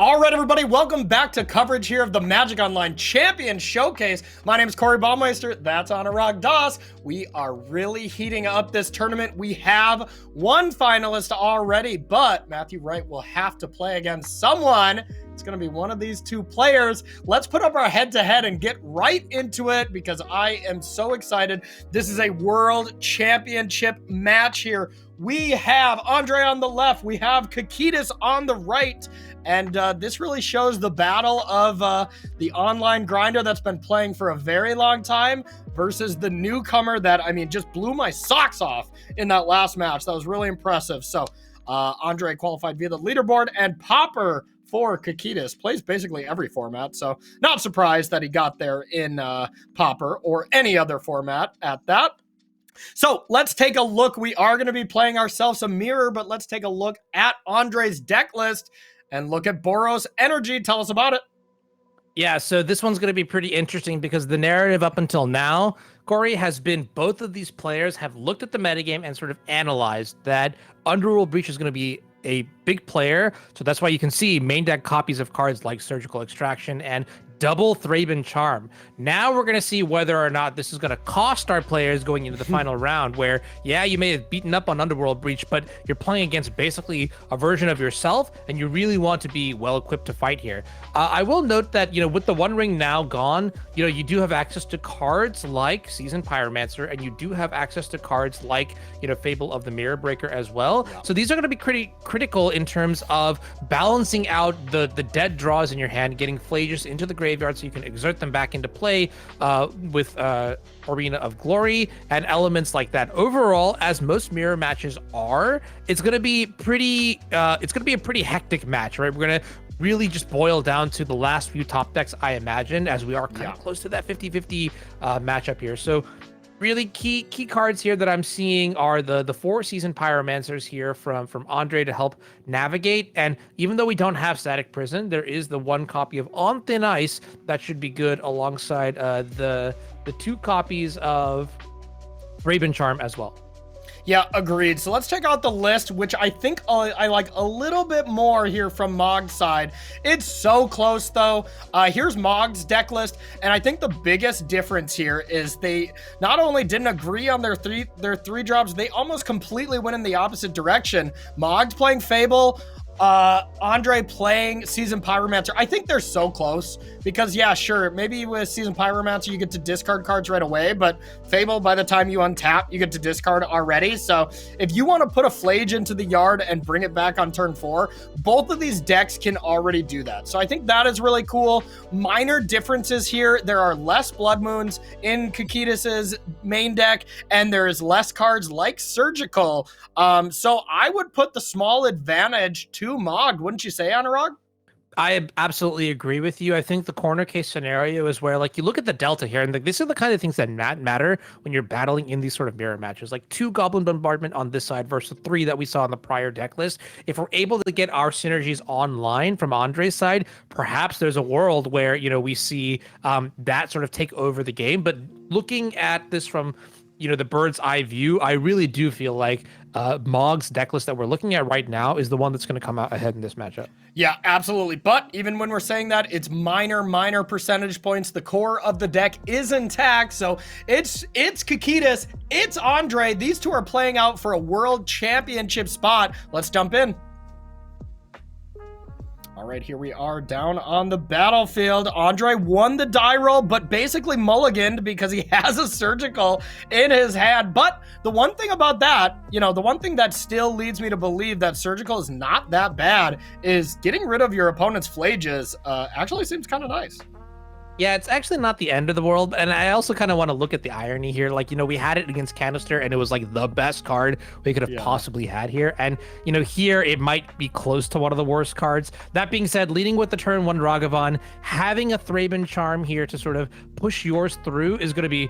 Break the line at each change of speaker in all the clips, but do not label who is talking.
All right, everybody, welcome back to coverage here of the MagicOnline Champion Showcase. My name is Baumeister. That's Anuraag. We are really heating up this tournament. We have one finalist already, but Matthew Wright will have to play against someone. It's going to be one of these two players. Let's put up our head-to-head and get right into it because I am so excited. This is a World Championship match here. We have Andrei on the left. We have Kikidis on the right. And this really shows the battle of the online grinder that's been playing for a very long time versus the newcomer that, I mean, just blew my socks off in that last match. That was really impressive. So Andrei qualified via the leaderboard, and Popper for Kikidis plays basically every format. So not surprised that he got there in Popper or any other format at that. So let's take a look. We are going to be playing ourselves a mirror, but let's take a look at Andrei's deck list and look at Boros Energy. Tell us about it.
Yeah, so this one's going to be pretty interesting because the narrative up until now, Corey, has been both of these players have looked at the metagame and sort of analyzed that Underworld Breach is going to be a big player. So that's why you can see main deck copies of cards like Surgical Extraction and double Thraben Charm. Now we're going to see whether or not this is going to cost our players going into the final round where, yeah, you may have beaten up on Underworld Breach, but you're playing against basically a version of yourself, and you really want to be well equipped to fight here. I will note that, with the One Ring now gone, you do have access to cards like Seasoned Pyromancer, and you do have access to cards like, Fable of the Mirror Breaker as well. Yeah. So these are going to be pretty critical in terms of balancing out the dead draws in your hand, getting Flages into the graveyard so you can exert them back into play with Arena of Glory and elements like that. Overall, as most mirror matches are, it's going to be pretty a pretty hectic match, right? We're going to really just boil down to the last few top decks, I imagine, as we are kind of close to that 50-50 matchup here. So really key cards here that I'm seeing are the 4 Seasoned Pyromancers here from Andrei to help navigate. And even though we don't have Static Prison, there is the 1 copy of On Thin Ice that should be good alongside the 2 copies of Thraben Charm as well.
Yeah, agreed. So let's check out the list, which I think I like a little bit more here from Mogged's side. It's so close, though. Here's Mogged's deck list, and I think the biggest difference here is they not only didn't agree on their three drops, they almost completely went in the opposite direction. Mogged playing Fable, Andrei playing Seasoned Pyromancer. I think they're so close because, yeah, sure, maybe with Seasoned Pyromancer you get to discard cards right away, but Fable, by the time you untap, you get to discard already. So if you want to put a Flage into the yard and bring it back on turn 4, both of these decks can already do that. So I think that is really cool. Minor differences here. There are less Blood Moons in Kikidis' main deck, and there is less cards like Surgical. So I would put the small advantage to Mogged, wouldn't you say, Anuraag?
I absolutely agree with you. I think the corner case scenario is where, like, you look at the delta here, and these are the kind of things that matter when you're battling in these sort of mirror matches. Like 2 Goblin Bombardment on this side versus 3 that we saw in the prior deck list. If we're able to get our synergies online from Andrei's side, perhaps there's a world where, we see that sort of take over the game. But looking at this from the bird's eye view, I really do feel like Mogged's deck list that we're looking at right now is the one that's going to come out ahead in this matchup.
Yeah, absolutely. But even when we're saying that, it's minor percentage points. The core of the deck is intact. So it's Kikidis, it's Andrei. These two are playing out for a World Championship spot. Let's jump in. All right, here we are down on the battlefield. Andrei won the die roll, but basically mulliganed because he has a Surgical in his hand. But the one thing about that, the one thing that still leads me to believe that Surgical is not that bad is getting rid of your opponent's Flages actually seems kind of nice.
Yeah, it's actually not the end of the world. And I also kind of want to look at the irony here. Like, we had it against Canister and it was like the best card we could have possibly had here. And, here it might be close to one of the worst cards. That being said, leading with the turn 1 Ragavan, having a Thraben Charm here to sort of push yours through is going to be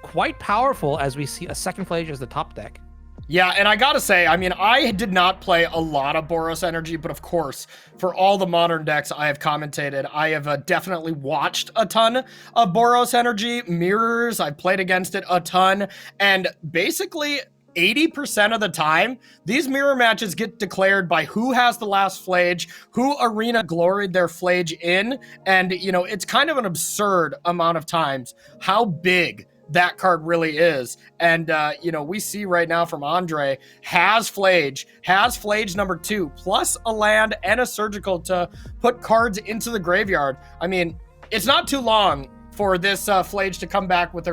quite powerful as we see a second Flage as the top deck.
Yeah, and I gotta say, I mean, I did not play a lot of Boros Energy, but of course, for all the modern decks I have commentated, I have definitely watched a ton of Boros Energy. Mirrors, I've played against it a ton, and basically, 80% of the time, these mirror matches get declared by who has the last Flage, who Arena gloried their Flage in, and, you know, it's kind of an absurd amount of times how big that card really is. And, you know, we see right now from Andrei, has Flage number 2, plus a land and a surgical to put cards into the graveyard. I mean, it's not too long for this Flage to come back with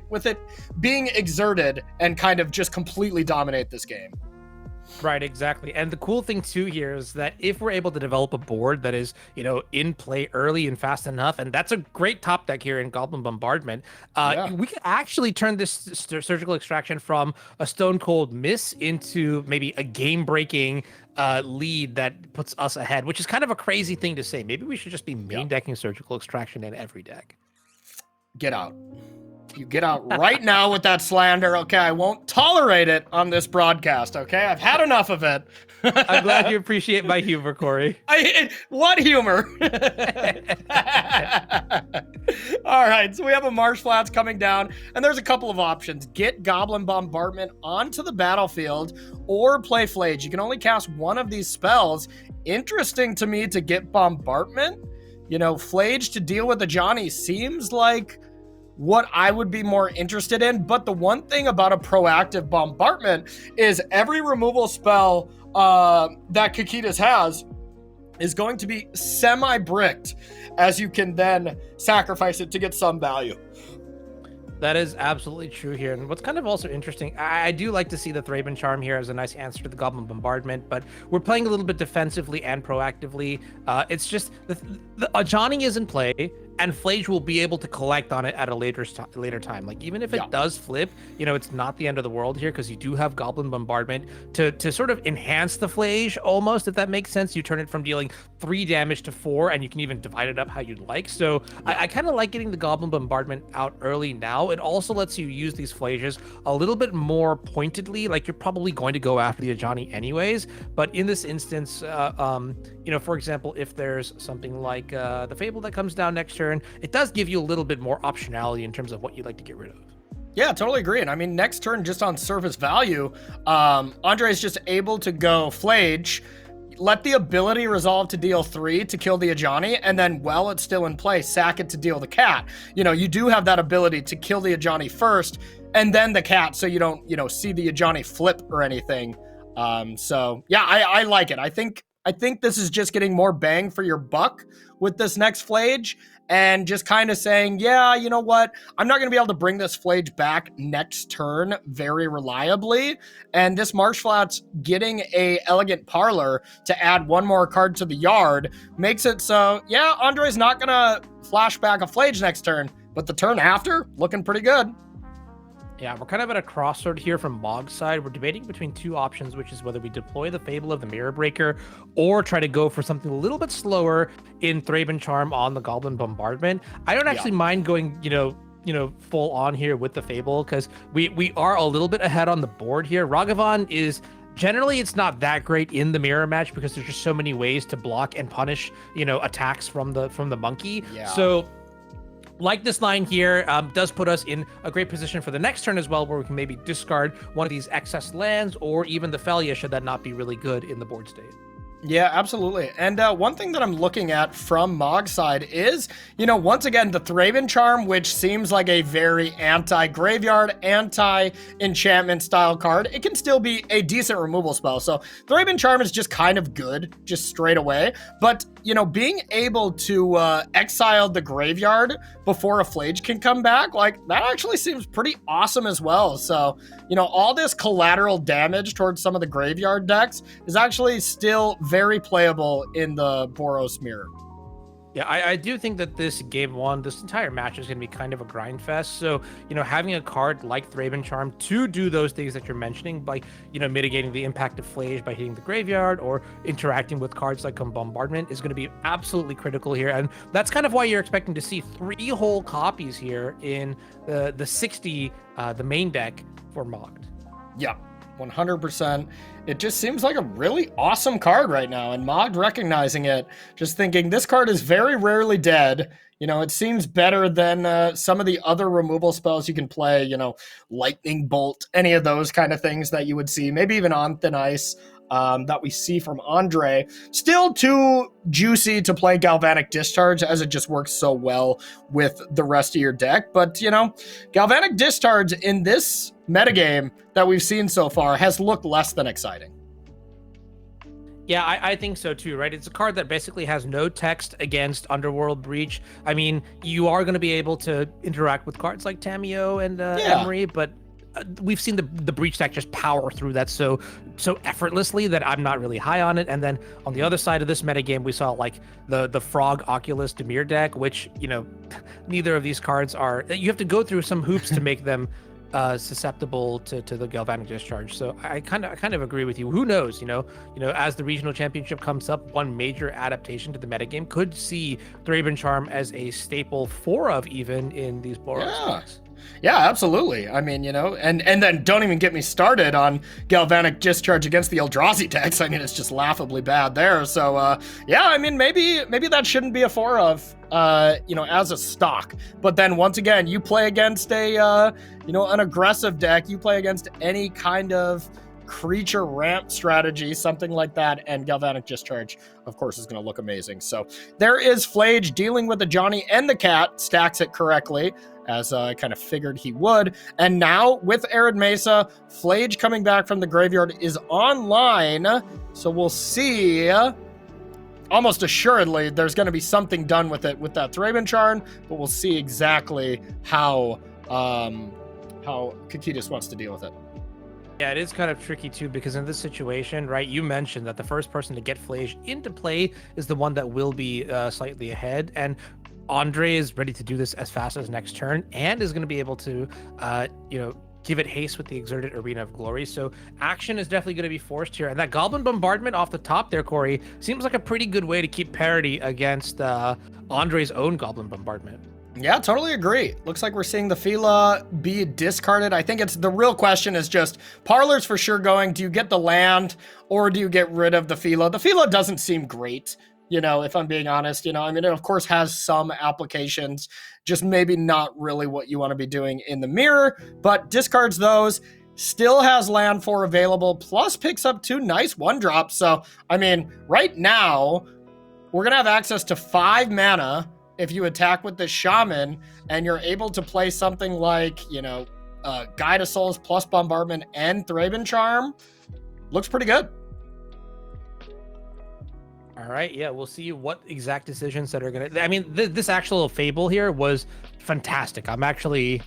with it being exerted and kind of just completely dominate this game.
Right, exactly. And the cool thing too here is that if we're able to develop a board that is, you know, in play early and fast enough, and that's a great top deck here in Goblin Bombardment, we can actually turn this surgical extraction from a stone cold miss into maybe a game-breaking lead that puts us ahead, which is kind of a crazy thing to say. Maybe we should just be main decking surgical extraction in every deck.
Get out. You get out right now with that slander, okay? I won't tolerate it on this broadcast, okay? I've had enough of it.
I'm glad you appreciate my humor, Corey.
What humor? All right, so we have a Marsh Flats coming down, and there's a couple of options. Get Goblin Bombardment onto the battlefield or play Flage. You can only cast one of these spells. Interesting to me to get Bombardment. You know, Flage to deal with the Johnny seems like what I would be more interested in, but the one thing about a proactive Bombardment is every removal spell that Kikidis has is going to be semi-bricked, as you can then sacrifice it to get some value.
That is absolutely true here. And what's kind of also interesting, I do like to see the Thraben Charm here as a nice answer to the Goblin Bombardment, but we're playing a little bit defensively and proactively. It's just a Johnny is in play, and Flage will be able to collect on it at a later time. Like, even if it does flip, you know, it's not the end of the world here, because you do have Goblin Bombardment to sort of enhance the Flage almost, if that makes sense. You turn it from dealing 3 damage to 4, and you can even divide it up how you'd like. So I kind of like getting the Goblin Bombardment out early now. It also lets you use these Flages a little bit more pointedly. Like, you're probably going to go after the Ajani anyways, but in this instance, you know, for example, if there's something like the Fable that comes down next turn, it does give you a little bit more optionality in terms of what you'd like to get rid of.
Yeah, totally agree. And I mean, next turn, just on surface value, Andrei is just able to go Flage, let the ability resolve to deal 3 to kill the Ajani, and then while it's still in play, sack it to deal the cat. You know, you do have that ability to kill the Ajani first, and then the cat, so you don't, you know, see the Ajani flip or anything. So yeah, I like it. I think this is just getting more bang for your buck with this next Flage, and just kind of saying, yeah, you know what? I'm not going to be able to bring this Flage back next turn very reliably. And this Marsh Flats getting a Elegant Parlor to add one more card to the yard makes it so, yeah, Andrei's not going to flash back a Flage next turn, but the turn after, looking pretty good.
Yeah, we're kind of at a crossroad here from Mogg's side. We're debating between 2 options, which is whether we deploy the Fable of the Mirror Breaker or try to go for something a little bit slower in Thraben Charm on the Goblin Bombardment. I don't actually mind going, you know, full on here with the Fable, because we are a little bit ahead on the board here. Ragavan is generally, it's not that great in the mirror match because there's just so many ways to block and punish, you know, attacks from the monkey. Yeah. So like this line here does put us in a great position for the next turn as well, where we can maybe discard one of these excess lands or even the Felia should that not be really good in the board state.
Yeah, absolutely. And one thing that I'm looking at from Mogg's side is, you know, once again, the Thraben Charm, which seems like a very anti-graveyard, anti-enchantment style card. It can still be a decent removal spell. So Thraben Charm is just kind of good, just straight away. But, you know, being able to exile the graveyard before a Flage can come back, like, that actually seems pretty awesome as well. So, you know, all this collateral damage towards some of the graveyard decks is actually still very playable in the Boros Mirror.
Yeah, I do think that this game 1, this entire match is going to be kind of a grind fest. So, you know, having a card like Thraben Charm to do those things that you're mentioning by, you know, mitigating the impact of Flage by hitting the graveyard or interacting with cards like Bombardment is going to be absolutely critical here. And that's kind of why you're expecting to see 3 whole copies here in the 60, the main deck for Mogged.
Yeah. 100%. It just seems like a really awesome card right now, and Mogged recognizing it, just thinking this card is very rarely dead. You know, it seems better than some of the other removal spells you can play, you know, Lightning Bolt, any of those kind of things that you would see, maybe even on Thin Ice that we see from Andrei. Still too juicy to play Galvanic Discharge, as it just works so well with the rest of your deck. But, you know, Galvanic Discharge in this metagame that we've seen so far has looked less than exciting.
Yeah, I think so too, right? It's a card that basically has no text against Underworld Breach. I mean, you are going to be able to interact with cards like Tamiyo and Emery, but we've seen the Breach deck just power through that so effortlessly that I'm not really high on it. And then on the other side of this metagame, we saw like the Frog Oculus Dimir deck, which, you know, neither of these cards are. You have to go through some hoops to make them susceptible to the Galvanic Discharge. So I kind of agree with you. Who knows? You know, as the regional championship comes up, one major adaptation to the metagame could see Thraben Charm as a staple 4 of even in these Boros decks.
Yeah, absolutely. I mean, you know, and then don't even get me started on Galvanic Discharge against the Eldrazi decks. I mean, it's just laughably bad there. So, yeah, I mean, maybe that shouldn't be a 4 of, you know, as a stock. But then once again, you play against a, you know, an aggressive deck. You play against any kind of creature ramp strategy, something like that, and Galvanic Discharge, of course, is going to look amazing. So there is Flage dealing with the Johnny and the Cat, stacks it correctly, as I kind of figured he would. And now with Arid Mesa, Flage coming back from the graveyard is online, so we'll see. Almost assuredly, there's going to be something done with it with that Thraben Charm, but we'll see exactly how Kikidis wants to deal with it.
Yeah, it is kind of tricky too, because in this situation, right, you mentioned that the first person to get Flage into play is the one that will be slightly ahead, and Andrei is ready to do this as fast as next turn and is going to be able to, you know, give it haste with the Exerted Arena of Glory. So action is definitely going to be forced here. And that Goblin Bombardment off the top there, Corey, seems like a pretty good way to keep parity against Andrei's own Goblin Bombardment.
Yeah, totally agree. Looks like we're seeing the Fila be discarded. I think it's the real question is just Parlor's for sure going, do you get the land or do you get rid of the Fila? The Fila doesn't seem great, you know, if I'm being honest. You know, I mean, it of course has some applications, just maybe not really what you want to be doing in the mirror, but discards those. Still has land 4 available, plus picks up 2 nice 1-drops. So, I mean, right now, we're going to have access to 5 mana if you attack with the Shaman, and you're able to play something like, you know, Guide of Souls plus Bombardment and Thraben Charm. Looks pretty good.
All right, yeah, we'll see what exact decisions that are going to... I mean, this actual Fable here was fantastic. I'm actually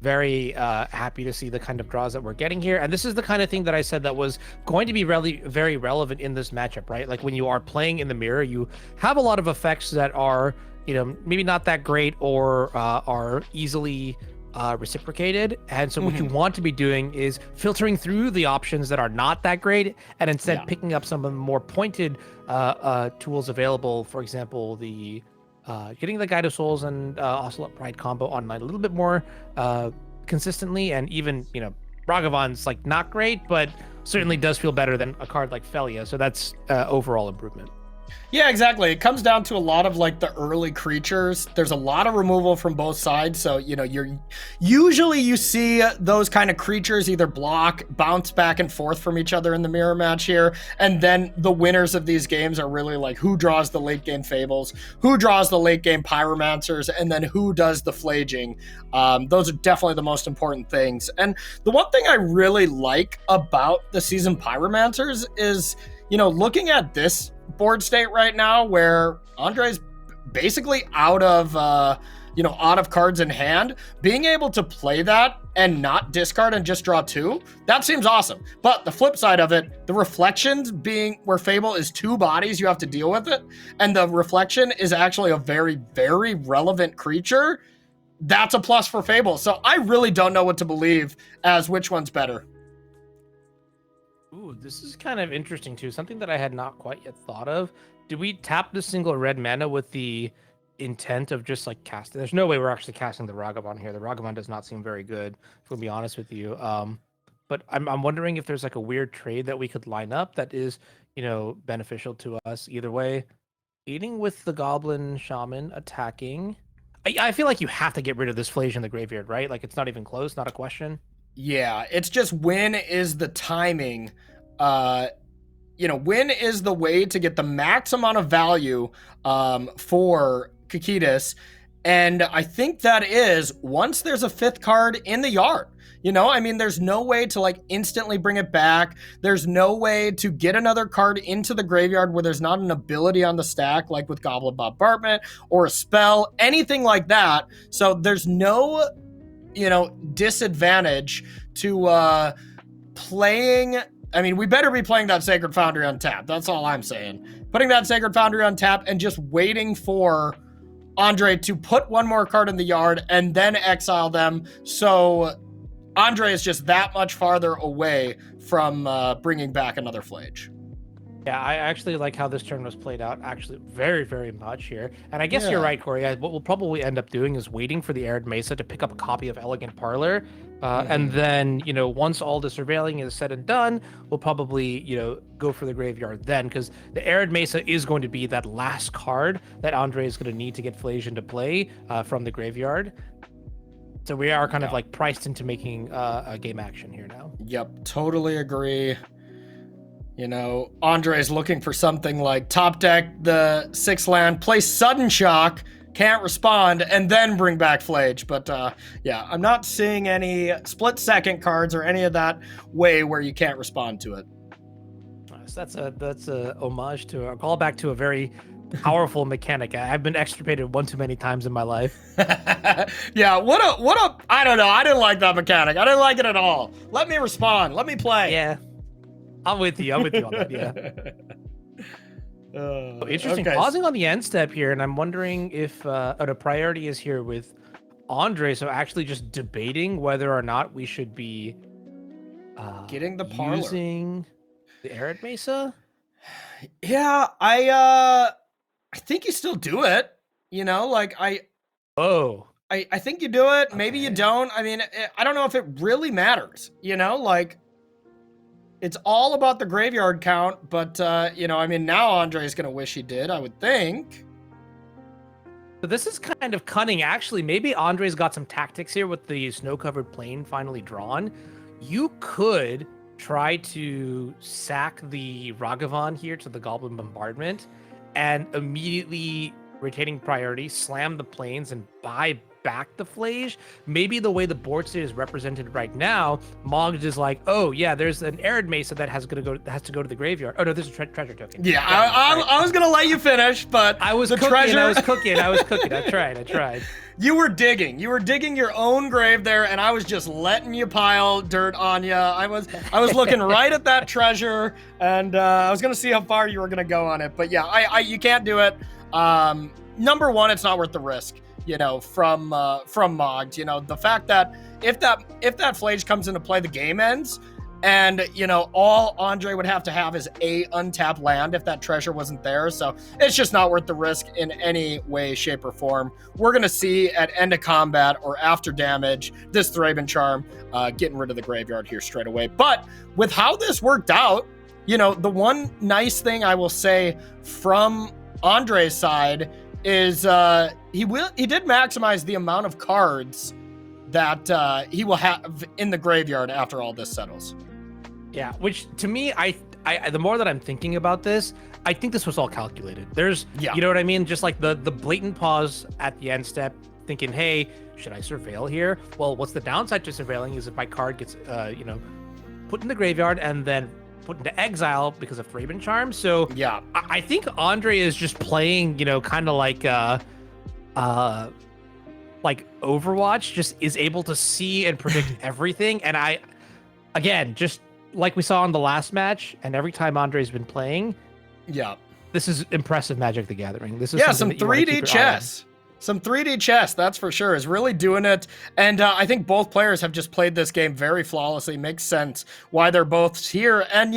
very happy to see the kind of draws that we're getting here. And this is the kind of thing that I said that was going to be really very relevant in this matchup, right? Like when you are playing in the mirror, you have a lot of effects that are, you know, maybe not that great or are easily reciprocated. And so what you want to be doing is filtering through the options that are not that great and instead picking up some of the more pointed tools available. For example, the getting the Guide of Souls and Ocelot Pride combo online a little bit more consistently. And even, you know, Ragavan's like not great, but certainly does feel better than a card like Felia. So that's overall improvement.
Yeah, exactly. It comes down to a lot of like the early creatures. There's a lot of removal from both sides. So, you know, you see those kind of creatures either block, bounce back and forth from each other in the mirror match here. And then the winners of these games are really like who draws the late game Fables, who draws the late game Pyromancers, and then who does the Flaging. Those are definitely the most important things. And the one thing I really like about the season Pyromancers is, you know, looking at this board state right now where Andrei's basically out of cards in hand, being able to play that and not discard and just draw 2, that seems awesome. But the flip side of it, the reflections being where Fable is 2 bodies, you have to deal with it, and the reflection is actually a very, very relevant creature. That's a plus for Fable. So I really don't know what to believe as which one's better.
Ooh, this is kind of interesting too. Something that I had not quite yet thought of. Do we tap the single red mana with the intent of just like casting? There's no way we're actually casting the Ragavan here. The Ragavan does not seem very good, if we'll be honest with you. but I'm wondering if there's like a weird trade that we could line up that is, beneficial to us either way. Eating with the Goblin Shaman, attacking. I feel like you have to get rid of this Flage in the graveyard, right? Like, it's not even close, not a question.
Yeah, it's just when is the timing, when is the way to get the max amount of value for Kikidis? And I think that is once there's a 5th card in the yard. There's no way to like instantly bring it back. There's no way to get another card into the graveyard where there's not an ability on the stack, like with Goblin Bombardment or a spell, anything like that. So there's no, disadvantage to playing. We better be playing that Sacred Foundry on tap. That's all I'm saying. Putting that Sacred Foundry on tap and just waiting for Andrei to put one more card in the yard and then exile them. So Andrei is just that much farther away from bringing back another Flage.
Yeah, I actually like how this turn was played out, actually, very, very much here. And I guess you're right, Corey. What we'll probably end up doing is waiting for the Arid Mesa to pick up a copy of Elegant Parlor. And then, once all the surveilling is said and done, we'll probably, go for the graveyard then, because the Arid Mesa is going to be that last card that Andrei is going to need to get Flage into play from the graveyard. So we are kind of like priced into making a game action here now.
Yep, totally agree. Andrei's looking for something like top deck the 6 land, play Sudden Shock, can't respond, and then bring back Flage. But I'm not seeing any split second cards or any of that way where you can't respond to it.
So that's a homage to a callback to a very powerful mechanic. I've been extirpated one too many times in my life.
Yeah, what a I don't know. I didn't like that mechanic. I didn't like it at all. Let me respond. Let me play.
Yeah. I'm with you on that, yeah. Interesting. Okay. Pausing on the end step here, and I'm wondering if a priority is here with Andrei, so actually just debating whether or not we should be
getting the parlor.
Using the Arid Mesa?
Yeah, I think you still do it. I think you do it. Okay. Maybe you don't. I don't know if it really matters. It's all about the graveyard count, but, now Andrei's going to wish he did, I would think.
So this is kind of cunning, actually. Maybe Andrei's got some tactics here with the snow-covered plane finally drawn. You could try to sack the Ragavan here to the Goblin Bombardment and immediately, retaining priority, slam the planes and buy back the Flage. Maybe the way the board state is represented right now, Mogged is like, oh yeah, there's an Arid Mesa that has to go to the graveyard. Oh no, there's a treasure token.
Yeah, I was gonna let you finish, but
I was cooking. I tried.
You were digging your own grave there, and I was just letting you pile dirt on you. I was looking right at that treasure, and I was gonna see how far you were gonna go on it. But yeah, you can't do it. Number one, it's not worth the risk. From Mogged, the fact that if that Flage comes into play, the game ends, and all Andrei would have to have is a untapped land if that treasure wasn't there. So it's just not worth the risk in any way, shape, or form. We're gonna see at end of combat or after damage this Thraben Charm getting rid of the graveyard here straight away. But with how this worked out, the one nice thing I will say from Andrei's side is he did maximize the amount of cards that he will have in the graveyard after all this settles.
Yeah, which to me, I the more that I'm thinking about this, I think this was all calculated. There's, you know what I mean? Just like the blatant pause at the end step, thinking, hey, should I surveil here? Well, what's the downside to surveilling is if my card gets, put in the graveyard and then put into exile because of Thraben Charm. So
yeah,
I think Andrei is just playing, kind of like Overwatch, just is able to see and predict everything. And again, just like we saw in the last match, and every time Andrei's been playing, this is impressive Magic the Gathering. This is
some 3D chess. Some 3D chess, that's for sure, is really doing it. And I think both players have just played this game very flawlessly. Makes sense why they're both here. And,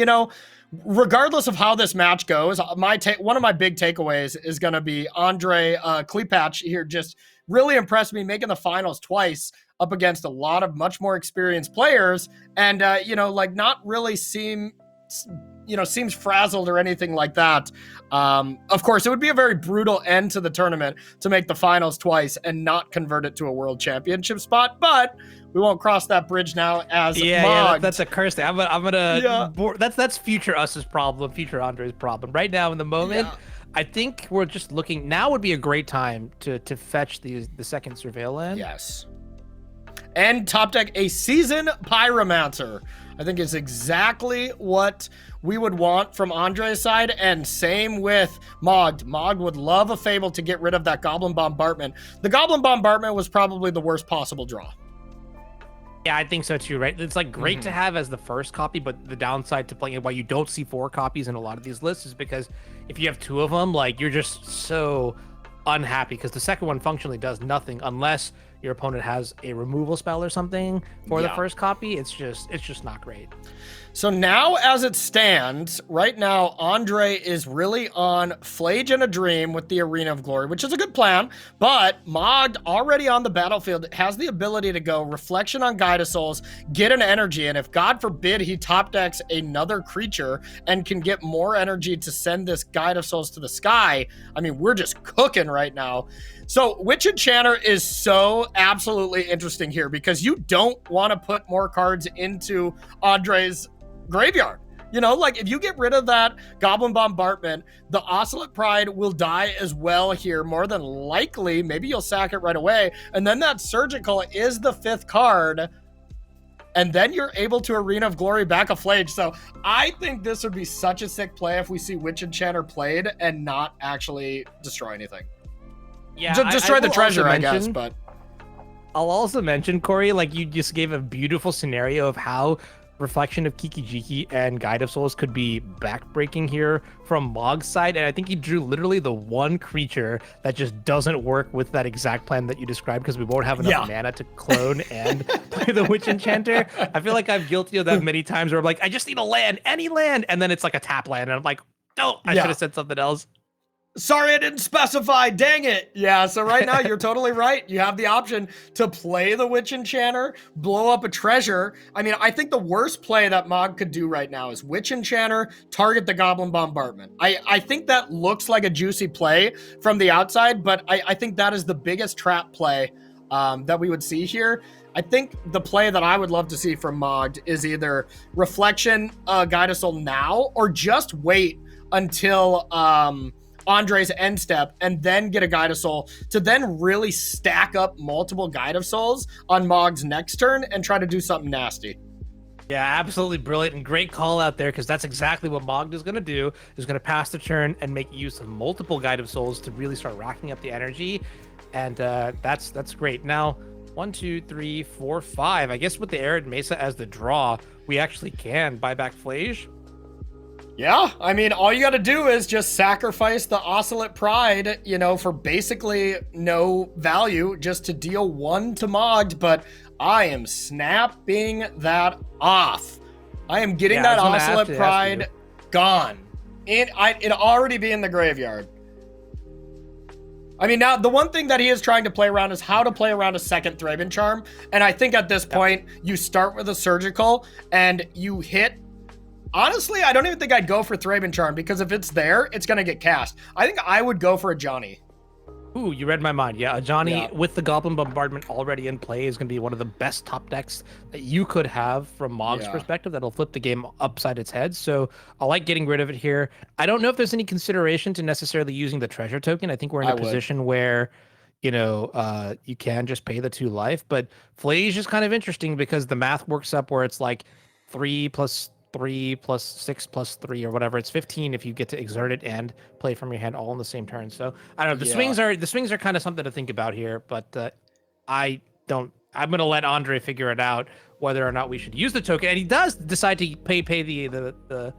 regardless of how this match goes, one of my big takeaways is going to be Andrei Klepatch here just really impressed me, making the finals twice. up against a lot of much more experienced players, and like not really seems frazzled or anything like that. Of course, it would be a very brutal end to the tournament to make the finals twice and not convert it to a world championship spot, but we won't cross that bridge now as Mogged.
That's a curse thing. I'm gonna that's future us's problem, future Andrei's problem. Right now in the moment, I think we're just looking. Now would be a great time to fetch the second surveil land.
Yes. And top deck a Season Pyromancer. I think is exactly what we would want from Andrei's side, and same with Mogged. Mogged would love a Fable to get rid of that Goblin Bombardment. The Goblin Bombardment was probably the worst possible draw.
Yeah, I think so too, right? It's like great to have as the first copy, but the downside to playing it, why you don't see 4 copies in a lot of these lists, is because if you have 2 of them, like you're just so unhappy because the second one functionally does nothing unless your opponent has a removal spell or something for the first copy. It's just not great.
So now, as it stands, right now, Andrei is really on Flage and a Dream with the Arena of Glory, which is a good plan, but Mogged, already on the battlefield, has the ability to go Reflection on Guide of Souls, get an energy, and if, God forbid, he top decks another creature and can get more energy to send this Guide of Souls to the sky, I mean, we're just cooking right now. So Witch Enchanter is so absolutely interesting here because you don't want to put more cards into Andrei's graveyard. Like if you get rid of that Goblin Bombardment, the Ocelot Pride will die as well here, more than likely. Maybe you'll sack it right away. And then that Surgical is the 5th card. And then you're able to Arena of Glory back a Flage. So I think this would be such a sick play if we see Witch Enchanter played and not actually destroy anything.
Yeah,
destroy the treasure, I guess, but
I'll also mention, Corey, like you just gave a beautiful scenario of how Reflection of Kikidis and Guide of Souls could be backbreaking here from Mogg's side, and I think he drew literally the one creature that just doesn't work with that exact plan that you described because we won't have enough mana to clone and play the Witch Enchanter. I feel like I'm guilty of that many times where I'm like, I just need a land, any land, and then it's like a tap land, and I'm like, no, I should have said something else.
Sorry, I didn't specify. Dang it. Yeah, so right now you're totally right. You have the option to play the Witch Enchanter, blow up a treasure. I mean, I think the worst play that Mogged could do right now is Witch Enchanter, target the Goblin Bombardment. I think that looks like a juicy play from the outside, but I think that is the biggest trap play that we would see here. I think the play that I would love to see from Mogged is either Reflection, Guide of Soul now, or just wait until Andrei's end step and then get a Guide of Soul to then really stack up multiple Guide of Souls on Mogg's next turn and try to do something nasty.
Yeah, absolutely brilliant and great call out there because that's exactly what Mogged is going to do. Is going to pass the turn and make use of multiple Guide of Souls to really start racking up the energy, and that's great. Now, 1, 2, 3, 4, 5. I guess with the Arid Mesa as the draw, we actually can buy back Flage.
Yeah, I mean, all you got to do is just sacrifice the Ocelot Pride, for basically no value, just to deal 1 to Mogged, but I am snapping that off. I am getting that Ocelot Pride gone. It'd already be in the graveyard. I mean, now, the one thing that he is trying to play around is how to play around a second Thraben Charm, and I think at this point, you start with a Surgical, and you hit. Honestly, I don't even think I'd go for Thraben Charm because if it's there, it's going to get cast. I think I would go for a Johnny.
Ooh, you read my mind. Yeah, a Johnny with the Goblin Bombardment already in play is going to be one of the best top decks that you could have from Mogg's perspective. That'll flip the game upside its head. So I like getting rid of it here. I don't know if there's any consideration to necessarily using the treasure token. I think we're in a position where, you can just pay the 2 life. But Flage is kind of interesting because the math works up where it's like 3 plus 3 plus 6 plus 3 or whatever. It's 15 if you get to exert it and play from your hand all in the same turn. So I don't know. The swings are kind of something to think about here, but I'm gonna let Andrei figure it out whether or not we should use the token. And he does decide to pay the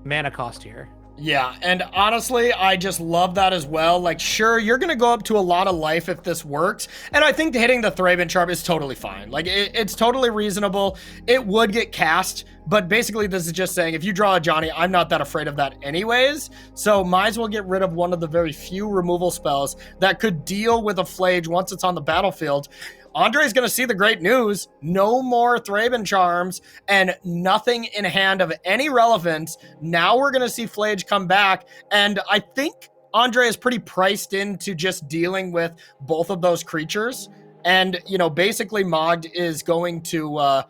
mana cost here.
Yeah, and honestly, I just love that as well. Like, sure, you're going to go up to a lot of life if this works, and I think hitting the Thraben Charm is totally fine. Like, it's totally reasonable. It would get cast, but basically this is just saying, if you draw a Johnny, I'm not that afraid of that anyways, so might as well get rid of one of the very few removal spells that could deal with a Flage once it's on the battlefield. Andrei's going to see the great news. No more Thraben Charms and nothing in hand of any relevance. Now we're going to see Flage come back. And I think Andrei is pretty priced into just dealing with both of those creatures. And, basically Mogged is going to,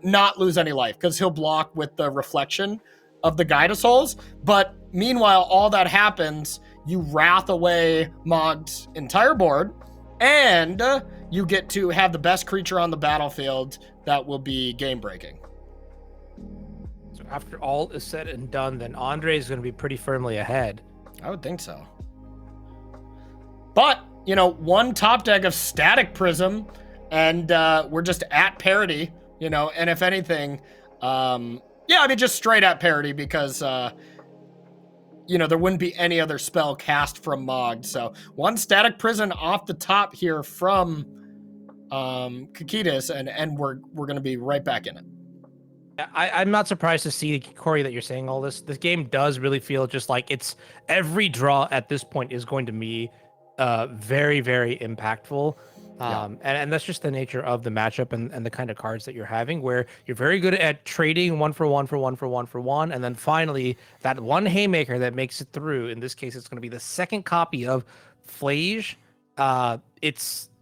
not lose any life because he'll block with the reflection of the Guide of Souls. But meanwhile, all that happens, you wrath away Mogged's entire board, and you get to have the best creature on the battlefield that will be game breaking.
So after all is said and done, then Andrei is going to be pretty firmly ahead.
I would think so. But, one top deck of Static Prism, and we're just at parity, and if anything, just straight at parity because, there wouldn't be any other spell cast from Mogged. So one Static Prison off the top here from Kikidis, and we're going to be right back in it.
I'm not surprised to see, Corey, that you're saying all this. This game does really feel just like it's every draw at this point is going to be very, very impactful. And that's just the nature of the matchup and the kind of cards that you're having, where you're very good at trading one for one, and then finally that one haymaker that makes it through. In this case, it's going to be the second copy of Flage.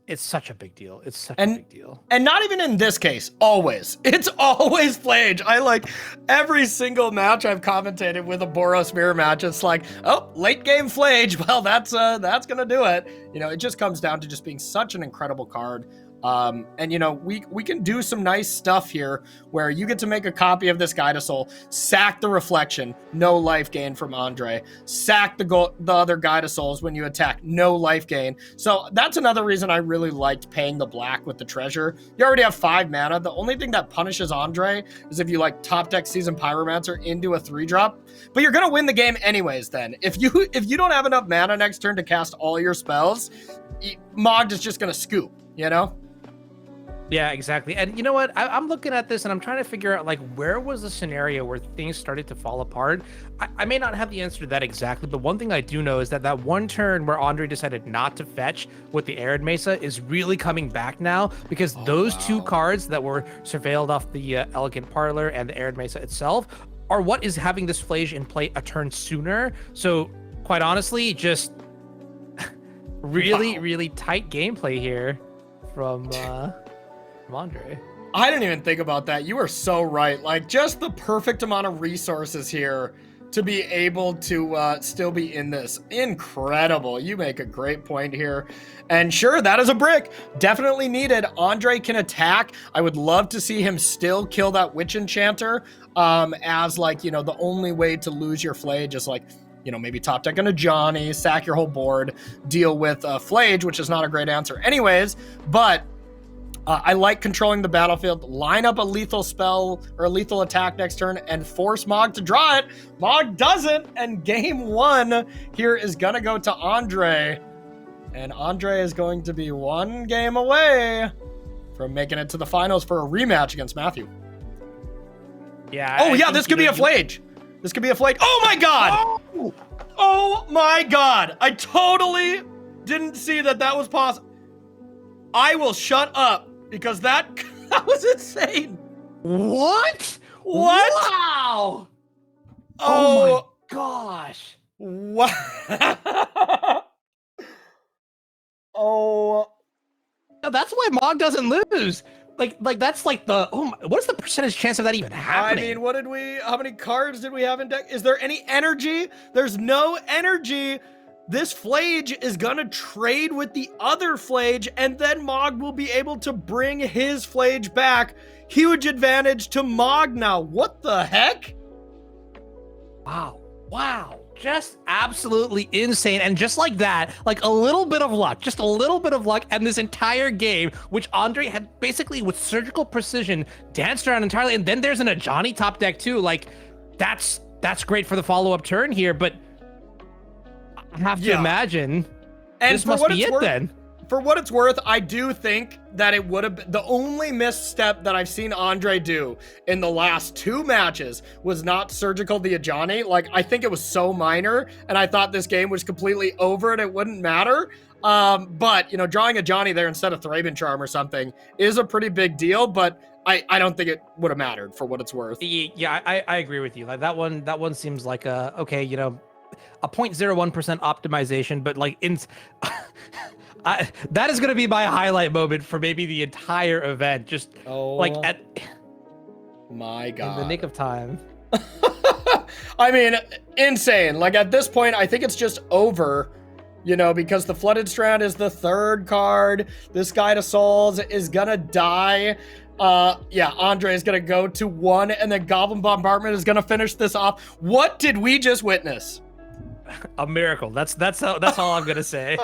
It's such a big deal. It's such a big deal.
And not even in this case, always. It's always Flage. I like every single match I've commentated with a Boros mirror match. It's like, oh, late game Flage. Well, that's going to do it. It just comes down to just being such an incredible card. We can do some nice stuff here where you get to make a copy of this Guide of Soul, sack the reflection, no life gain from Andrei, sack the other Guide of Souls when you attack, no life gain. So that's another reason I really liked paying the black with the treasure. You already have 5 mana. The only thing that punishes Andrei is if you top deck Seasoned Pyromancer into a 3-drop, but you're going to win the game anyways then. If you don't have enough mana next turn to cast all your spells, Mogged is just going to scoop,
Yeah, exactly. And you know what? I'm looking at this and I'm trying to figure out where was the scenario where things started to fall apart. I may not have the answer to that exactly, but one thing I do know is that one turn where Andrei decided not to fetch with the Arid Mesa is really coming back now, because those two cards that were surveilled off the Elegant Parlor and the Arid Mesa itself are what is having this Flage in play a turn sooner. So quite honestly, just really tight gameplay here from Andrei.
I didn't even think about that. You are so right. Just the perfect amount of resources here to be able to still be in this. Incredible. You make a great point here. And sure, that is a brick. Definitely needed. Andrei can attack. I would love to see him still kill that Witch Enchanter as the only way to lose your Flage is maybe top deck on a Johnny, sack your whole board, deal with Flage, which is not a great answer anyways, but I like controlling the battlefield, line up a lethal spell or a lethal attack next turn and force Mogged to draw it. Mogged doesn't, and game 1 here is going to go to Andrei. And Andrei is going to be 1 game away from making it to the finals for a rematch against Matthew.
Yeah.
Oh, yeah, this could be a Flage. This could be a Flage. Oh, my God. Oh, my God. I totally didn't see that was possible. I will shut up. Because that was insane.
What?
Wow.
Oh my gosh.
What? Oh.
No, that's why Mog doesn't lose. That's what is the percentage chance of that even happening?
I mean, how many cards did we have in deck? Is there any energy? There's no energy. This Flage is going to trade with the other Flage, and then Mogged will be able to bring his Flage back. Huge advantage to Mogged now. What the heck?
Wow. Just absolutely insane. And just like that, a little bit of luck, just a little bit of luck, and this entire game, which Andrei had basically with surgical precision danced around entirely. And then there's an Ajani top deck too. That's great for the follow-up turn here, but I have to imagine
and
this must be it then.
for what it's worth, I do think that it would have been the only misstep that I've seen Andrei do in the last 2 matches was not surgical the Ajani. Like, I think it was so minor, and I thought this game was completely over and it wouldn't matter. But, you know, drawing a Johnny there instead of Thraben Charm or something is a pretty big deal, but I don't think it would have mattered for what it's worth.
Yeah, I agree with you. Like that one seems like a, okay, you know, a 0.01% optimization, but like that is going to be my highlight moment for maybe the entire event. Just like at
my God,
in the nick of time.
I mean, insane. Like at this point, I think it's just over. You know, because the Flooded Strand is the 3rd card. This Guy to Souls is gonna die. Yeah, Andrei is gonna go to 1, and then Goblin Bombardment is gonna finish this off. What did we just witness?
A miracle. That's all I'm gonna say.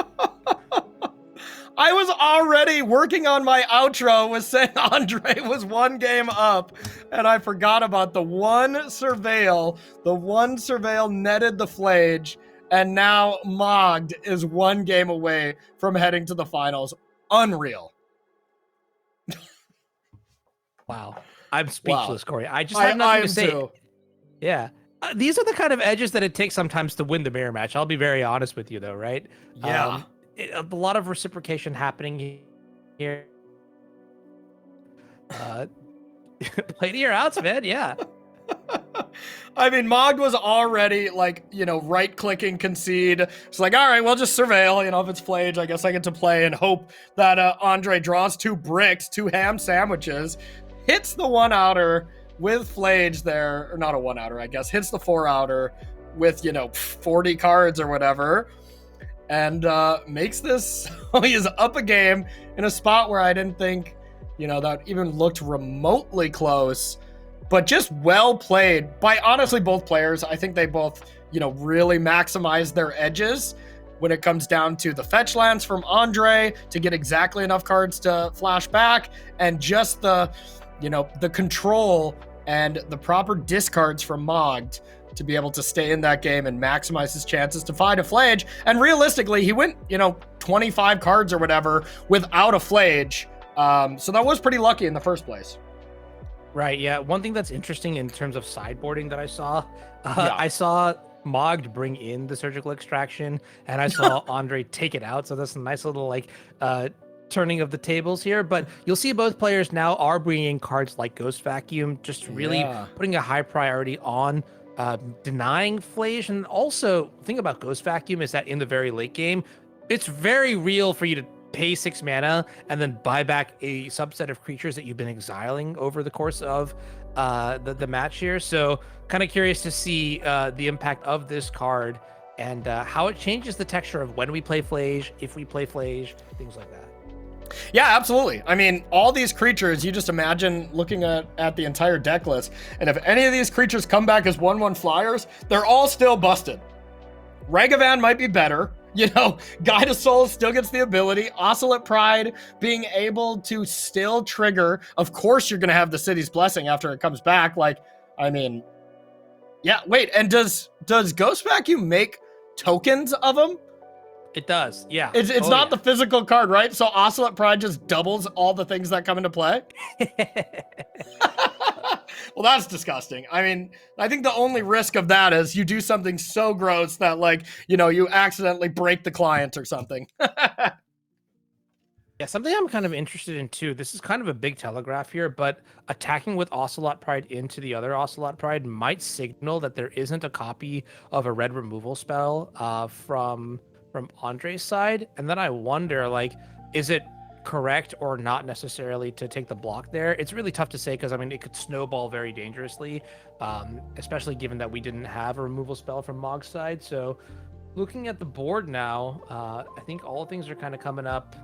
I was already working on my outro with saying Andrei was 1 game up, and I forgot about the one surveil. The one surveil netted the Flage. And now Mogged is 1 game away from heading to the finals. Unreal.
Wow. I'm speechless, Corey. I just
I
have nothing to say.
Too.
Yeah. These are the kind of edges that it takes sometimes to win the mirror match. I'll be very honest with you, though, right?
Yeah.
A lot of reciprocation happening here. Play to your outs, man. Yeah.
I mean, Mogged was already, like, you know, right-clicking concede. It's like, all right, we'll just surveil. You know, if it's Flage, I guess I get to play and hope that Andrei draws 2 bricks, 2 ham sandwiches, hits the 1-outer with Flage there, or not a 1-outer, I guess, hits the 4-outer with, you know, 40 cards or whatever, and makes this, he is up a game in a spot where I didn't think, you know, that even looked remotely close. But just well played by honestly both players. I think they both, you know, really maximize their edges when it comes down to the fetch lands from Andrei to get exactly enough cards to flash back, and just the, you know, the control and the proper discards from Mogged to be able to stay in that game and maximize his chances to find a Flage. And realistically, he went, you know, 25 cards or whatever without a Flage. So that was pretty lucky in the first place.
Right, yeah. One thing that's interesting in terms of sideboarding that I saw, I saw Mogged bring in the surgical extraction, and I saw Andrei take it out. So that's a nice little, like, turning of the tables here. But you'll see both players now are bringing cards like Ghost Vacuum, just really putting a high priority on denying Flage. And also, the thing about Ghost Vacuum is that in the very late game, it's very real for you to pay 6 mana and then buy back a subset of creatures that you've been exiling over the course of the match here. So kind of curious to see the impact of this card and how it changes the texture of when we play Flage, if we play Flage, things like that.
Yeah, absolutely. I mean, all these creatures, you just imagine looking at the entire deck list, and if any of these creatures come back as 1/1 flyers, they're all still busted. Ragavan might be better. You know, Guide of Souls still gets the ability. Oscillate Pride being able to still trigger. Of course, you're going to have the City's Blessing after it comes back. Like, I mean, yeah, wait. And does Ghost Vacuum make tokens of them?
It does, yeah.
It's not the physical card, right? So Oscillate Pride just doubles all the things that come into play? Well, that's disgusting. I mean, I think the only risk of that is you do something so gross that, like, you know, you accidentally break the client or something.
Yeah, something I'm kind of interested in too. This is kind of a big telegraph here, but attacking with Ocelot Pride into the other Ocelot Pride might signal that there isn't a copy of a red removal spell from Andrei's side. And then I wonder, like, is it correct or not necessarily to take the block there? It's really tough to say because, I mean, it could snowball very dangerously, especially given that we didn't have a removal spell from Mogg's side. So looking at the board now, I think all things are kind of coming up.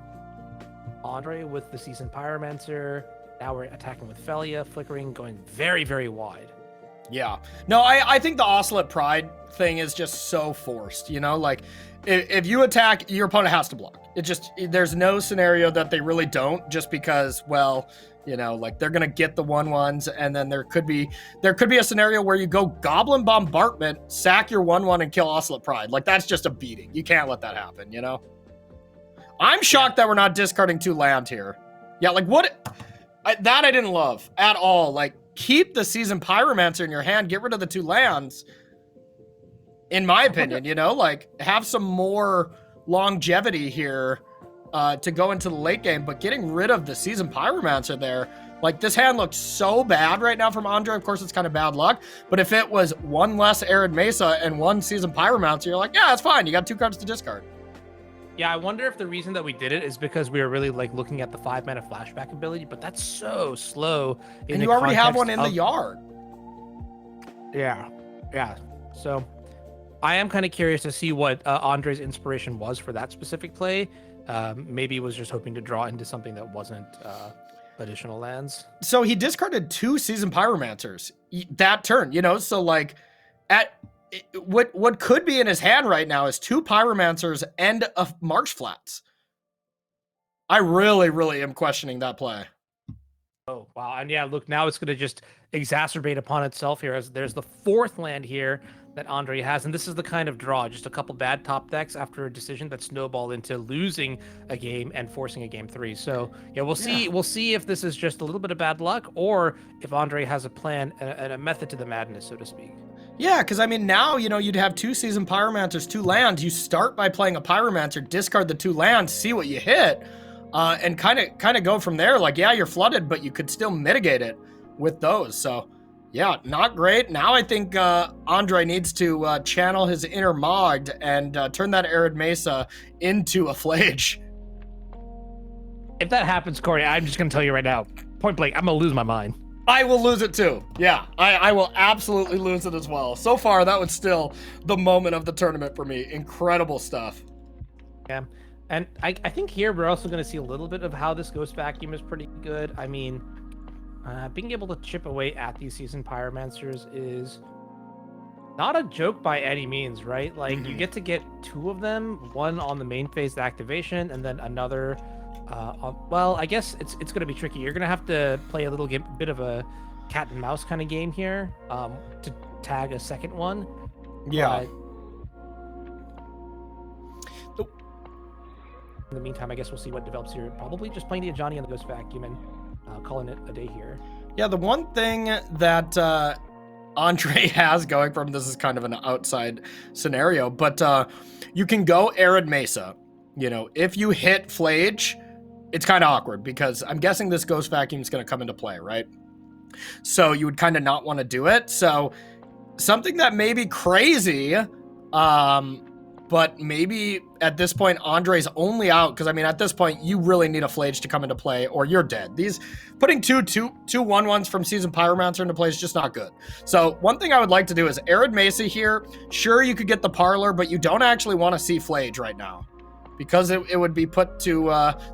Andrei with the Seasoned Pyromancer. Now we're attacking with Felia, flickering, going very, very wide.
Yeah. No, I think the Oscillate Pride thing is just so forced, you know? Like, if you attack, your opponent has to block. It just, there's no scenario that they really don't, just because, well, you know, like, they're going to get the 1/1s, and then there could be a scenario where you go Goblin Bombardment, sack your 1/1, and kill Oscillate Pride. Like, that's just a beating. You can't let that happen, you know? I'm shocked that we're not discarding 2 land here. Yeah, like what? That I didn't love at all. Like, keep the Seasoned Pyromancer in your hand. Get rid of the 2 lands. In my opinion, you know, like have some more longevity here to go into the late game. But getting rid of the Seasoned Pyromancer there, like this hand looks so bad right now from Andrei. Of course, it's kind of bad luck. But if it was 1 less Arid Mesa and 1 Seasoned Pyromancer, you're like, yeah, it's fine. You got 2 cards to discard.
Yeah, I wonder if the reason that we did it is because we were really like looking at the 5-mana flashback ability, but that's so slow.
And you already have one in the yard.
Yeah, yeah. So I am kind of curious to see what Andrei's inspiration was for that specific play. Maybe he was just hoping to draw into something that wasn't additional lands.
So he discarded 2 Seasoned Pyromancers that turn, you know? So like at what could be in his hand right now is 2 Pyromancers and a Marsh Flats. I really am questioning that play.
Oh, wow. And yeah, look, now it's going to just exacerbate upon itself here as there's the 4th land here that Andrei has. And this is the kind of draw, just a couple bad top decks after a decision that snowballed into losing a game and forcing a game 3. So yeah, we'll see. Yeah. We'll see if this is just a little bit of bad luck or if Andrei has a plan and a method to the madness, so to speak.
Yeah, because I mean, now, you know, you'd have 2 Seasoned Pyromancers, 2 lands. You start by playing a Pyromancer, discard the 2 lands, see what you hit, and kind of go from there. Like, yeah, you're flooded, but you could still mitigate it with those. So, yeah, not great. Now I think Andrei needs to channel his inner Mogged and turn that Arid Mesa into a Flage.
If that happens, Corey, I'm just going to tell you right now, point blank, I'm going to lose my mind.
I will lose it too. Yeah, I will absolutely lose it as well. So far, that was still the moment of the tournament for me. Incredible stuff.
Yeah, and I think here we're also going to see a little bit of how this Ghost Vacuum is pretty good. I mean, being able to chip away at these Seasoned Pyromancers is not a joke by any means, right? Like, you get to get 2 of them, one on the main phase activation, and then another... well, I guess it's going to be tricky. You're going to have to play a little bit of a cat and mouse kind of game here to tag a second one.
Yeah.
In the meantime, I guess we'll see what develops here. Probably just playing the Ajani and the Ghost Vacuum and calling it a day here. Yeah,
the one thing that Andrei has going from this is kind of an outside scenario, but you can go Arid Mesa. You know, if you hit Flage, it's kind of awkward because I'm guessing this Ghost Vacuum is going to come into play, right? So you would kind of not want to do it. So something that may be crazy, but maybe at this point, Andrei's only out because, I mean, at this point, you really need a Flage to come into play or you're dead. These putting two 1/1s from Seasoned Pyromancer into play is just not good. So one thing I would like to do is Arid Mesa here. Sure, you could get the Parlor, but you don't actually want to see Flage right now. Because it would be put to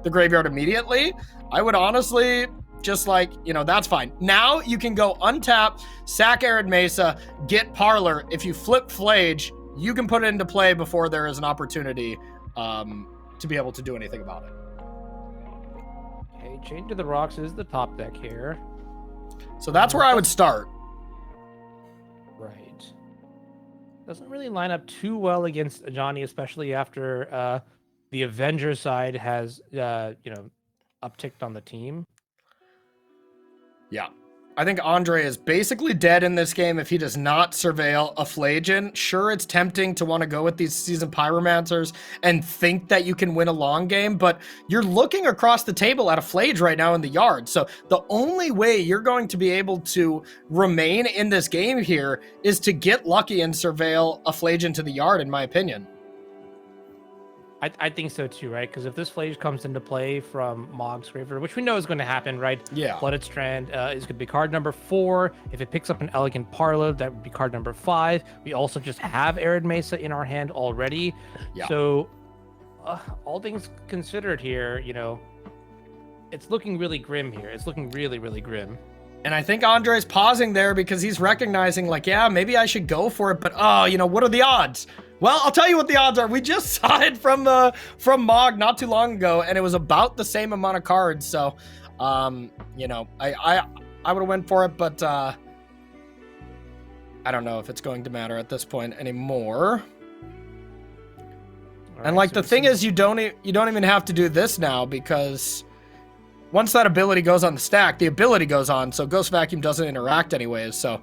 the graveyard immediately, I would honestly just like, you know, that's fine. Now you can go untap, sack Arid Mesa, get Parlor. If you flip Flage, you can put it into play before there is an opportunity to be able to do anything about it.
Okay, Chain to the Rocks is the top deck here.
So that's where I would start.
Right. Doesn't really line up too well against Ajani, especially after... the Avenger side has, you know, upticked on the team.
Yeah. I think Andrei is basically dead in this game if he does not surveil a Flageon. Sure, it's tempting to want to go with these Seasoned Pyromancers and think that you can win a long game, but you're looking across the table at a Flage right now in the yard. So the only way you're going to be able to remain in this game here is to get lucky and surveil a Flageon to the yard, in my opinion.
I think so too, right? Because if this Flage comes into play from Mogg's Graveyard, which we know is going to happen, right?
Yeah.
Flooded Strand is going to be card number 4. If it picks up an Elegant Parlor, that would be card number 5. We also just have Arid Mesa in our hand already. Yeah. So all things considered here, you know, it's looking really grim here. It's looking really grim.
And I think Andrei's pausing there because he's recognizing, like, yeah, maybe I should go for it, but oh, you know, what are the odds? Well, I'll tell you what the odds are. We just saw it from Mogged not too long ago, and it was about the same amount of cards. So, you know, I would have went for it, but I don't know if it's going to matter at this point anymore. And like, so the thing is, you don't even have to do this now, because once that ability goes on the stack, the ability goes on, so Ghost Vacuum doesn't interact anyways, so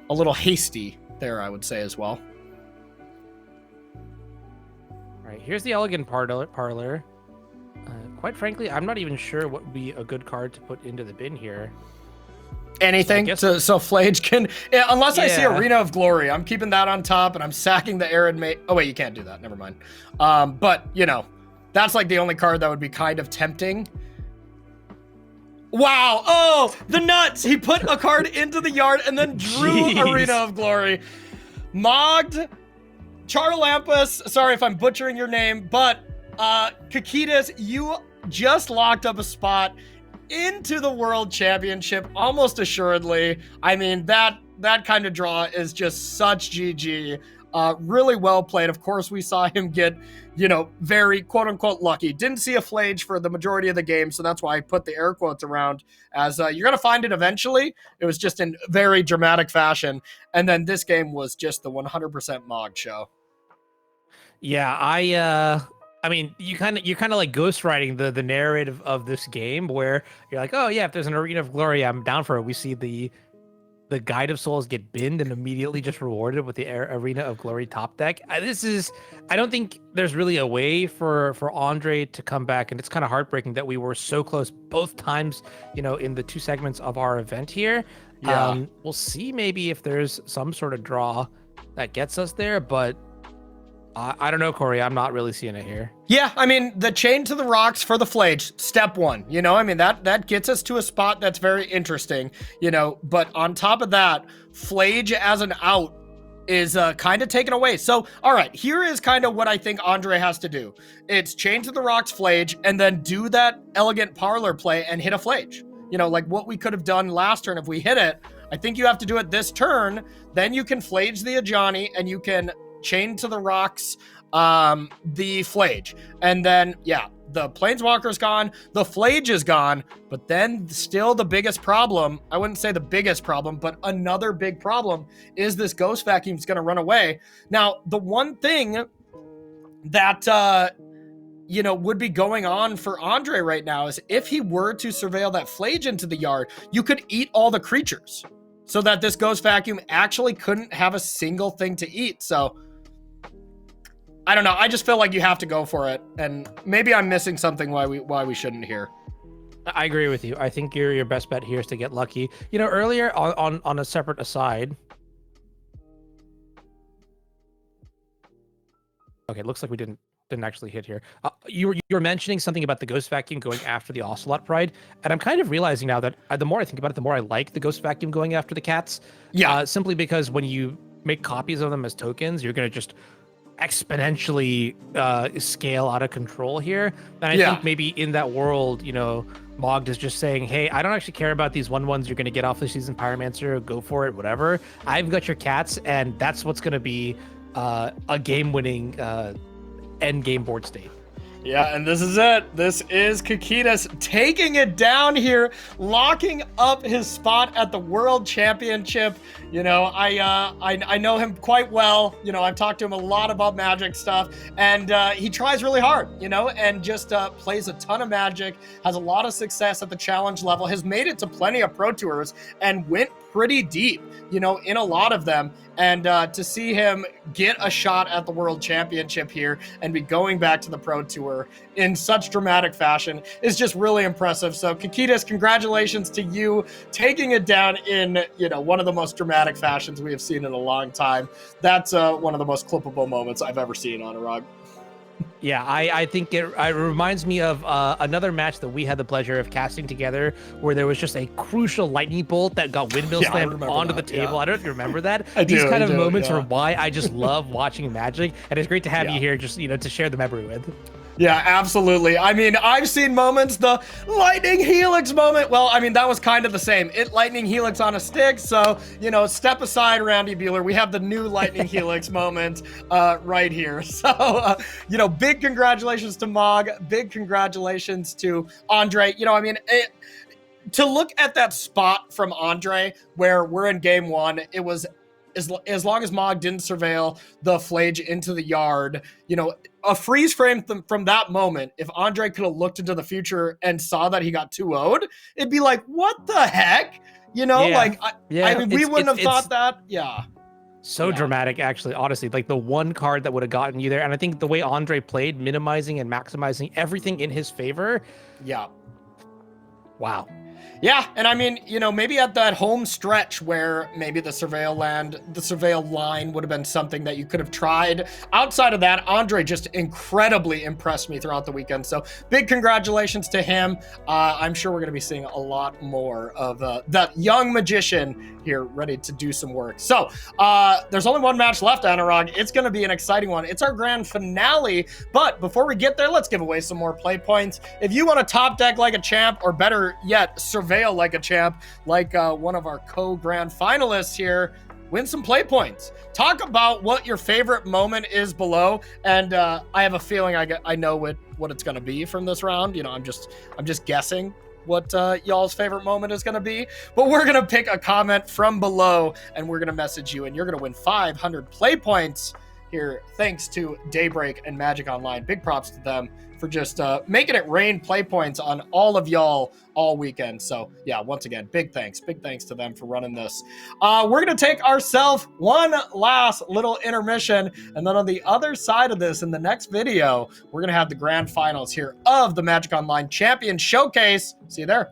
a little hasty there, I would say, as well.
All right, here's the Elegant Parlor. Quite frankly, I'm not even sure what would be a good card to put into the bin here.
Anything, so Flage can, unless I see Arena of Glory, I'm keeping that on top, and I'm sacking the Arid Mate. Oh wait, you can't do that, never mind. But, you know, that's like the only card that would be kind of tempting. Wow, oh, the nuts! He put a card into the yard and then drew Arena of Glory. Mogged, Charalampos, sorry if I'm butchering your name, but Kikidis, you just locked up a spot into the World Championship, almost assuredly. I mean, that kind of draw is just such GG. Really well played. Of course, we saw him get, you know, very quote-unquote lucky. Didn't see a Flage for the majority of the game, so that's why I put the air quotes around, as you're going to find it eventually. It was just in very dramatic fashion. And then this game was just the 100% Mog show.
Yeah, I mean, you're kind of like ghostwriting the narrative of this game, where you're like, oh yeah, if there's an Arena of Glory, I'm down for it. We see the Guide of Souls get binned and immediately just rewarded with the Arena of Glory top deck. I don't think there's really a way for Andrei to come back, and it's kind of heartbreaking that we were so close both times, you know, in the 2 segments of our event here. Yeah. We'll see maybe if there's some sort of draw that gets us there, but I don't know, Corey. I'm not really seeing it here.
Yeah, I mean, the Chain to the Rocks for the Flage, step 1. You know, I mean, that gets us to a spot that's very interesting, you know, but on top of that, Flage as an out is kind of taken away. So, all right, here is kind of what I think Andrei has to do. It's Chain to the Rocks Flage, and then do that Elegant Parlor play and hit a Flage. You know, like what we could have done last turn if we hit it. I think you have to do it this turn. Then you can Flage the Ajani, and you can Chain to the Rocks the Flage. And then, yeah, the Planeswalker's gone, the Flage is gone, but then still the biggest problem, I wouldn't say the biggest problem, but another big problem is this Ghost Vacuum's going to run away. Now, the one thing that, you know, would be going on for Andrei right now is if he were to surveil that Flage into the yard, you could eat all the creatures so that this Ghost Vacuum actually couldn't have a single thing to eat. So, I don't know. I just feel like you have to go for it, and maybe I'm missing something why we shouldn't here.
I agree with you. I think your best bet here is to get lucky. You know, earlier on a separate aside. Okay, looks like we didn't actually hit here. You were mentioning something about the Ghost Vacuum going after the Ocelot Pride, and I'm kind of realizing now that the more I think about it, the more I like the Ghost Vacuum going after the cats. Yeah. Simply because when you make copies of them as tokens, you're going to just exponentially scale out of control here. And I think maybe in that world, you know, Mogged is just saying, hey, I don't actually care about these 1/1s you're going to get off the season Pyromancer, go for it, whatever. I've got your cats, and that's what's going to be a game-winning end game board state.
Yeah, and this is it. This is Kikidis taking it down here, locking up his spot at the World Championship. You know, I know him quite well. You know, I've talked to him a lot about Magic stuff, and he tries really hard, you know, and just plays a ton of Magic, has a lot of success at the challenge level, has made it to plenty of Pro Tours, and went pretty deep, you know, in a lot of them. And to see him get a shot at the World Championship here and be going back to the Pro Tour in such dramatic fashion is just really impressive. So Kikidis, congratulations to you taking it down in, you know, one of the most dramatic fashions we have seen in a long time. That's one of the most clippable moments I've ever seen on Anuraag.
Yeah, I think it reminds me of another match that we had the pleasure of casting together, where there was just a crucial lightning bolt that got windmill slammed onto the table. I don't know if you remember that. These kind of moments are why I just love watching Magic, and it's great to have you here, just, you know, to share the memory with.
Yeah, absolutely. I mean, I've seen moments, the Lightning Helix moment. Well, I mean, that was kind of the same. It Lightning Helix on a stick. So, you know, step aside, Randy Bueller. We have the new Lightning Helix moment right here. So, you know, big congratulations to Mog. Big congratulations to Andrei. You know, I mean, to look at that spot from Andrei where we're in game 1, it was as long as Mogged didn't surveil the Flage into the yard, you know, a freeze frame from that moment, if Andrei could have looked into the future and saw that he got 2-0'd, it'd be like, what the heck? You know, like, I mean, we wouldn't have thought that. Yeah.
So dramatic, actually, honestly, like the one card that would have gotten you there. And I think the way Andrei played, minimizing and maximizing everything in his favor.
Yeah.
Wow.
Yeah, and I mean, you know, maybe at that home stretch where maybe the surveil line would have been something that you could have tried. Outside of that, Andrei just incredibly impressed me throughout the weekend. So big congratulations to him. I'm sure we're going to be seeing a lot more of that young magician here ready to do some work. So there's only one match left, Anuraag. It's going to be an exciting one. It's our grand finale. But before we get there, let's give away some more play points. If you want to top deck like a champ, or better yet, surveil like a champ, like one of our co-grand finalists here, win some play points. Talk about what your favorite moment is below, and I have a feeling I know what it's going to be from this round. You know, I'm just guessing what y'all's favorite moment is going to be, but we're going to pick a comment from below and we're going to message you, and you're going to win 500 play points here, thanks to Daybreak and MagicOnline. Big props to them for just making it rain play points on all of y'all all weekend. So yeah, once again, big thanks to them for running this. We're gonna take ourselves one last little intermission, and then on the other side of this, in the next video, we're gonna have the grand finals here of the MagicOnline Champion Showcase. See you there.